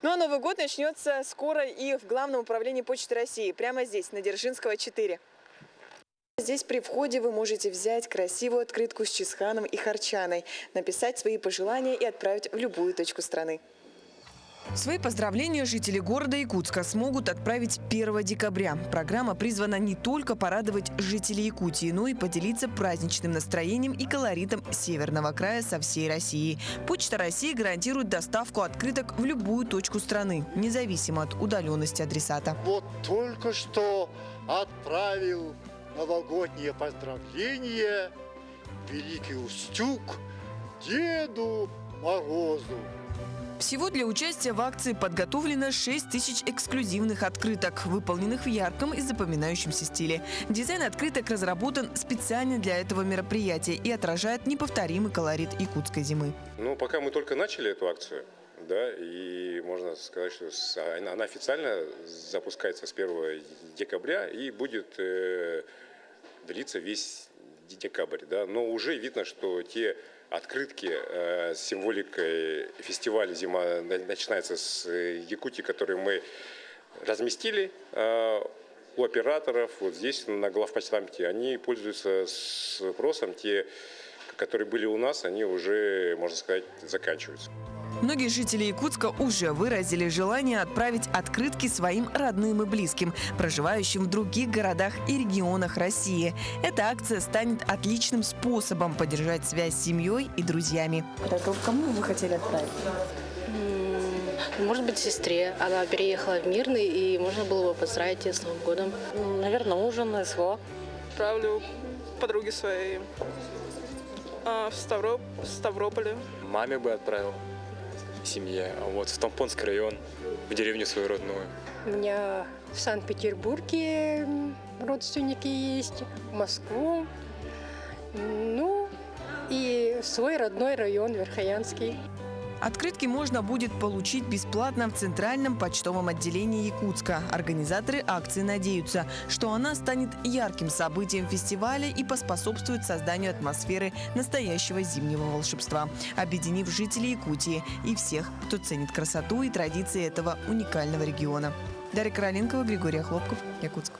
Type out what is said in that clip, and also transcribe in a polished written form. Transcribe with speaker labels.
Speaker 1: Ну а Новый год начнется скоро и в Главном управлении Почты России, прямо здесь, на Дзержинского, 4. Здесь при входе вы можете взять красивую открытку с Чисханом и Харчаной, написать свои пожелания и отправить в любую точку страны. Свои поздравления жители города Якутска смогут отправить 1 декабря. Программа призвана не только порадовать жителей Якутии, но и поделиться праздничным настроением и колоритом северного края со всей России. Почта России гарантирует доставку открыток в любую точку страны, независимо от удаленности адресата.
Speaker 2: Вот только что отправил новогоднее поздравление Великий Устюг Деду Морозу.
Speaker 1: Всего для участия в акции подготовлено 6000 эксклюзивных открыток, выполненных в ярком и запоминающемся стиле. Дизайн открыток разработан специально для этого мероприятия и отражает неповторимый колорит якутской зимы.
Speaker 3: Ну, пока мы только начали эту акцию, да, и можно сказать, что она официально запускается с 1 декабря и будет длиться весь декабрь, да, но уже видно, что те открытки с символикой фестиваля «Зима начинается с Якутии», которые мы разместили у операторов вот здесь на главпочтамте, они пользуются спросом. Те, которые были у нас, они уже, можно сказать, заканчиваются.
Speaker 1: Многие жители Якутска уже выразили желание отправить открытки своим родным и близким, проживающим в других городах и регионах России. Эта акция станет отличным способом поддержать связь с семьей и друзьями. Кому вы хотели отправить?
Speaker 4: Может быть, сестре. Она переехала в Мирный, и можно было бы поздравить ее с Новым годом.
Speaker 5: Наверное, ужин на СВО.
Speaker 6: Отправлю подруге своей в Ставрополе.
Speaker 7: Маме бы отправил, семье, вот в Тампонский район, в деревню свою родную.
Speaker 8: У меня в Санкт-Петербурге родственники есть, в Москву, ну и свой родной район Верхоянский.
Speaker 1: Открытки можно будет получить бесплатно в Центральном почтовом отделении Якутска. Организаторы акции надеются, что она станет ярким событием фестиваля и поспособствует созданию атмосферы настоящего зимнего волшебства, объединив жителей Якутии и всех, кто ценит красоту и традиции этого уникального региона. Дарья Короленкова, Григорий Хлопков, Якутск.